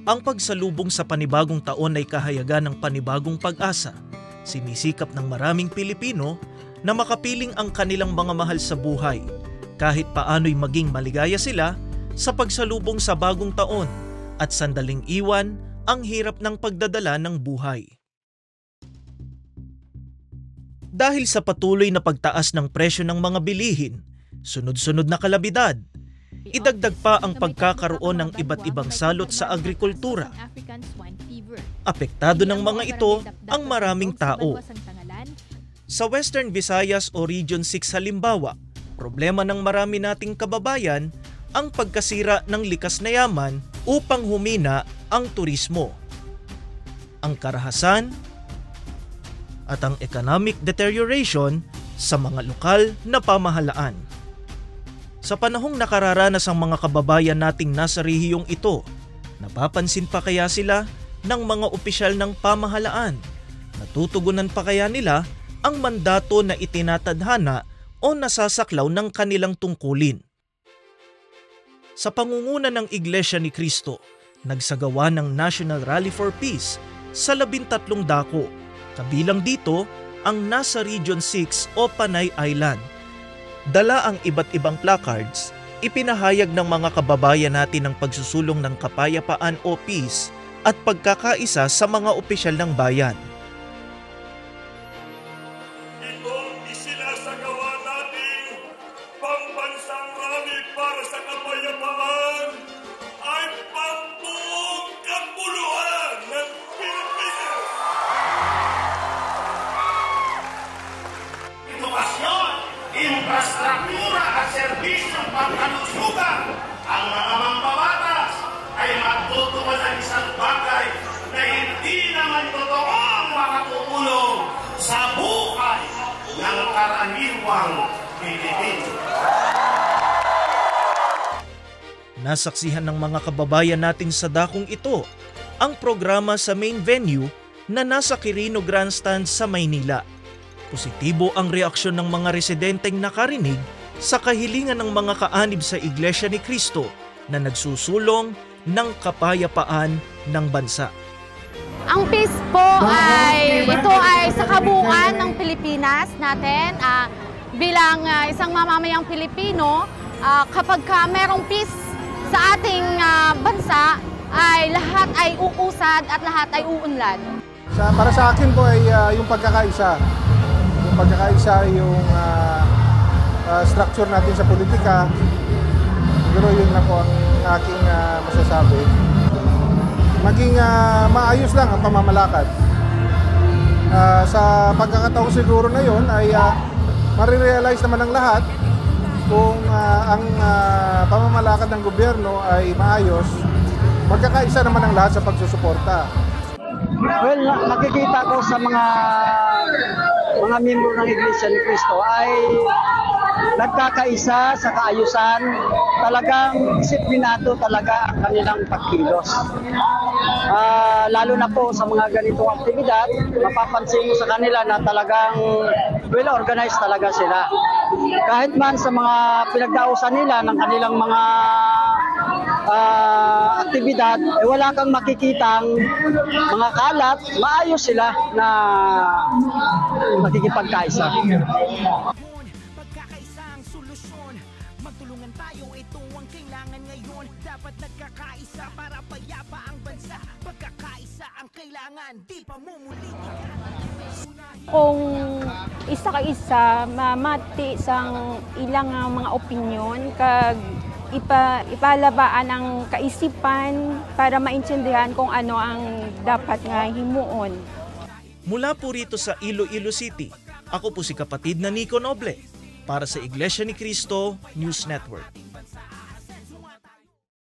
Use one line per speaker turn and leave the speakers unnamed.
Ang pagsalubong sa panibagong taon ay kahayagan ng panibagong pag-asa. Sinisikap ng maraming Pilipino na makapiling ang kanilang mga mahal sa buhay, kahit paano'y maging maligaya sila sa pagsalubong sa bagong taon at sandaling iwan ang hirap ng pagdadala ng buhay. Dahil sa patuloy na pagtaas ng presyo ng mga bilihin, sunod-sunod na kalamidad, idagdag pa ang pagkakaroon ng iba't ibang salot sa agrikultura. Apektado ng mga ito ang maraming tao. Sa Western Visayas o Region 6 halimbawa, problema ng marami nating kababayan ang pagkasira ng likas na yaman upang humina ang turismo, ang karahasan, at ang economic deterioration sa mga lokal na pamahalaan. Sa panahong nakararanas ang mga kababayan nating nasa rehiyong ito, napapansin pa kaya sila ng mga opisyal ng pamahalaan? Natutugunan pa kaya nila ang mandato na itinatadhana o nasasaklaw ng kanilang tungkulin? Sa pangunguna ng Iglesia ni Cristo, nagsagawa ng National Rally for Peace sa 13 dako, kabilang dito ang nasa Region 6 o Panay Island. Dala ang iba't ibang placards, ipinahayag ng mga kababayan natin ang pagsusulong ng kapayapaan o peace at pagkakaisa sa mga opisyal ng bayan.
Itong isinasagawa nating pambansang rally para sa kapayapaan ay pambuong kapuluhan ng Pilipinas. Edukasyon, infrastruktura at serbisyong pangkalusugan, ang mga mambabatas ay magtutuwa ng isang bagay na hindi naman totoong makatutulong sa buhay ng karaniwang Pilipino.
Nasaksihan ng mga kababayan natin sa dakong ito ang programa sa main venue na nasa Quirino Grandstand sa Maynila. Positibo ang reaksyon ng mga residenteng nakarinig sa kahilingan ng mga kaanib sa Iglesia ni Cristo na nagsusulong ng kapayapaan ng bansa.
Ang peace po ito ay sa kabuuan ng Pilipinas natin. Bilang isang mamamayang Pilipino, kapag merong peace sa ating bansa, ay lahat ay uusad at lahat ay uunlad.
Para sa akin po ay yung pagkakaisa. Yung pagkakaisa, yung structure natin sa politika. Pero yun na po ang aking masasabi. Maging maayos lang ang pamamalakad. Sa pagkakataon siguro na yun ay marirealize naman ng lahat kung ang pamamalakad ng gobyerno ay maayos, magkakaisa naman ang lahat sa pagsusuporta.
Well, nakikita ko sa mga miyembro ng Iglesia ni Cristo ay nagkakaisa sa kaayusan, talagang disiplinado talaga ang kanilang pagkilos. Lalo na po sa mga ganitong aktibidad, mapapansin mo sa kanila na talagang well-organized talaga sila. Kahit man sa mga pinagdausan nila ng kanilang mga aktibidad, wala kang makikitang mga kalat, maayos sila na makikipagkaisa.
Magtulungan tayo, ito ang kailangan ngayon. Dapat nagkakaisa para payapa ang bansa. Pagkakaisa ang kailangan, di pa mumulitin.
Kung isa ka isa, mamati sang ilang mga opinyon, kag ipalabaan ang kaisipan para maintindihan kung ano ang dapat nga himuon.
Mula po rito sa Iloilo City, ako po si kapatid na Nico Noble para sa Iglesia ni Cristo News Network.